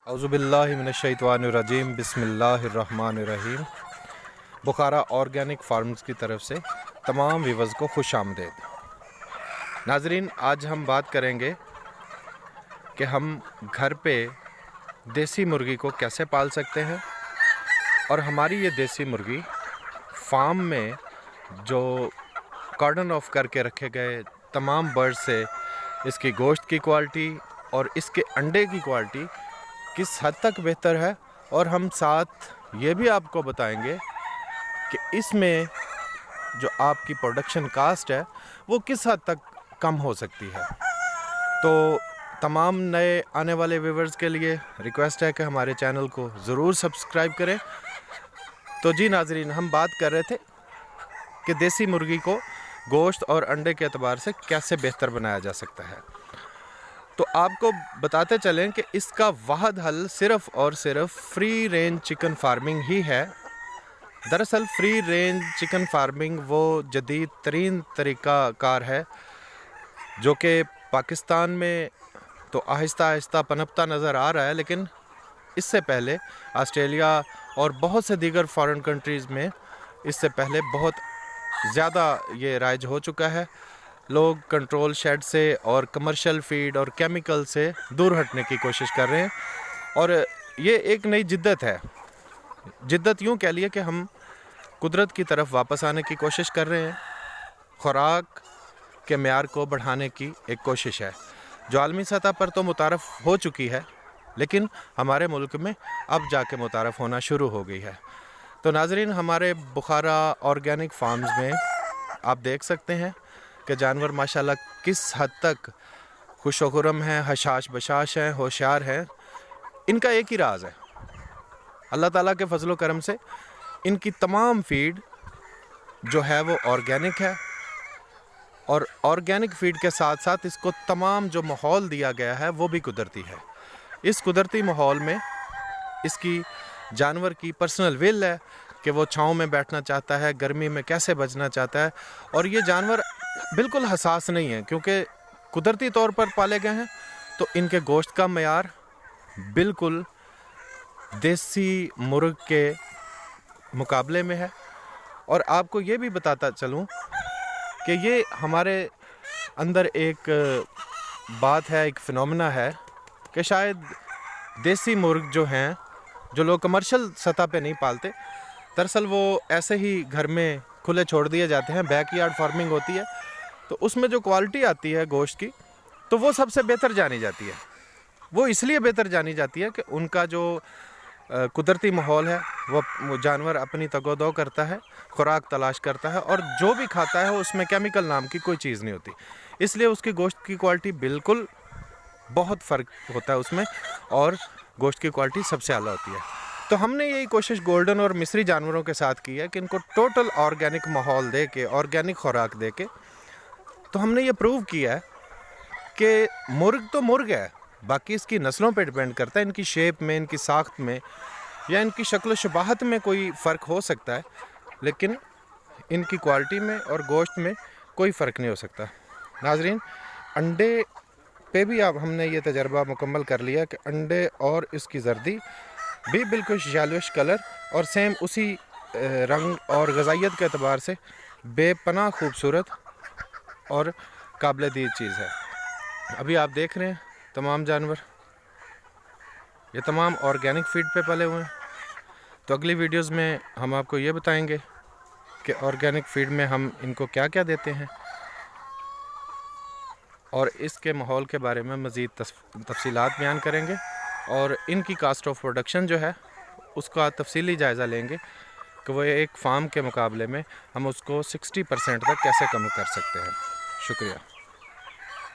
औज़ुबिल्लाहि मिनश्शैतानिर्रजीम बिस्मिल्लाहिर्रहमानिर्रहीम। बुखारा organic farms की तरफ से तमाम व्यूअर्स को खुश आमदेद। नाजरीन, आज हम बात करेंगे कि हम घर पे देसी मुर्गी को कैसे पाल सकते हैं और हमारी ये देसी मुर्गी फार्म में जो कॉर्डन ऑफ करके रखे गए तमाम बर्ड से इसकी गोश्त की क्वालिटी और इसके अंडे की क्वालिटी किस हद तक बेहतर है, और हम साथ ये भी आपको बताएंगे कि इसमें जो आपकी प्रोडक्शन कास्ट है वो किस हद तक कम हो सकती है। तो तमाम नए आने वाले व्यूअर्स के लिए रिक्वेस्ट है कि हमारे चैनल को ज़रूर सब्सक्राइब करें। तो जी नाजरीन, हम बात कर रहे थे कि देसी मुर्गी को गोश्त और अंडे के एतबार से कैसे बेहतर बनाया जा सकता है। तो आपको बताते चलें कि इसका वाहद हल सिर्फ़ और सिर्फ फ्री रेंज चिकन फार्मिंग ही है। दरअसल फ्री रेंज चिकन फार्मिंग वो जदीद तरीन तरीक़ा कार है जो कि पाकिस्तान में तो आहिस्ता आहिस्ता पनपता नज़र आ रहा है, लेकिन इससे पहले ऑस्ट्रेलिया और बहुत से दीगर फॉरेन कंट्रीज़ में इससे पहले बहुत ज़्यादा ये राइज हो चुका है। लोग कंट्रोल शेड से और कमर्शियल फीड और केमिकल से दूर हटने की कोशिश कर रहे हैं, और ये एक नई जिद्दत है। जिद्दत यूँ कह लिए कि हम कुदरत की तरफ वापस आने की कोशिश कर रहे हैं। खुराक के मेयार को बढ़ाने की एक कोशिश है जो आलमी सतह पर तो मुतारफ़ हो चुकी है, लेकिन हमारे मुल्क में अब जाके मुतारफ़ होना शुरू हो गई है। तो नाजरीन, हमारे बुखारा ऑर्गेनिक फार्म्स में आप देख सकते हैं कि जानवर माशाल्लाह किस हद तक खुश व खुर्रम हैं, हशाश बशाश हैं, होशियार हैं। इनका एक ही राज है, अल्लाह ताला के फजलो करम से इनकी तमाम फीड जो है वो ऑर्गेनिक है, और ऑर्गेनिक फीड के साथ साथ इसको तमाम जो माहौल दिया गया है वो भी कुदरती है। इस कुदरती माहौल में इसकी जानवर की पर्सनल विल है कि वो छाँव में बैठना चाहता है, गर्मी में कैसे बचना चाहता है, और ये जानवर बिल्कुल हसास नहीं है क्योंकि कुदरती तौर पर पाले गए हैं। तो इनके गोश्त का मयार बिल्कुल देसी मुर्ग के मुकाबले में है। और आपको ये भी बताता चलूँ कि ये हमारे अंदर एक बात है, एक फिनोमेना है कि शायद देसी मुर्ग जो हैं, जो लोग कमर्शियल सतह पे नहीं पालते, दरअसल वो ऐसे ही घर में खुले छोड़ दिए जाते हैं। बैकयार्ड फार्मिंग होती है तो उसमें जो क्वालिटी आती है गोश्त की, तो वो सबसे बेहतर जानी जाती है। वो इसलिए बेहतर जानी जाती है कि उनका जो कुदरती माहौल है वो जानवर अपनी तगोदो करता है, खुराक तलाश करता है, और जो भी खाता है उसमें केमिकल नाम की कोई चीज़ नहीं होती, इसलिए उसकी गोश्त की क्वालिटी बिल्कुल बहुत फ़र्क होता है उसमें, और गोश्त की क्वालिटी सबसे आला होती है। तो हमने यही कोशिश गोल्डन और मिस्री जानवरों के साथ की है कि इनको टोटल ऑर्गेनिक माहौल दे के, ऑर्गेनिक खुराक दे के, तो हमने ये प्रूव किया है कि मुर्ग तो मुर्ग है, बाकी इसकी नस्लों पे डिपेंड करता है। इनकी शेप में, इनकी साख्त में या इनकी शक्ल शबाहत में कोई फ़र्क हो सकता है, लेकिन इनकी क्वालिटी में और गोश्त में कोई फ़र्क नहीं हो सकता। नाजरीन, अंडे पे भी अब हमने ये तजर्बा मुकम्मल कर लिया कि अंडे और इसकी जर्दी भी बिल्कुल येलोइश कलर और सेम उसी रंग और गज़ाइयत के अतबार से बेपनाह खूबसूरत और काबिल दीद चीज़ है। अभी आप देख रहे हैं तमाम जानवर, ये तमाम ऑर्गेनिक फीड पे पले हुए हैं। तो अगली वीडियोस में हम आपको ये बताएंगे कि ऑर्गेनिक फीड में हम इनको क्या क्या देते हैं, और इसके माहौल के बारे में मज़ीद तफसीलात बयान करेंगे, और इनकी कास्ट ऑफ प्रोडक्शन जो है उसका तफसीली जायज़ा लेंगे कि वो एक फार्म के मुकाबले में हम उसको 60% तक कैसे कम कर सकते हैं। शुक्रिया।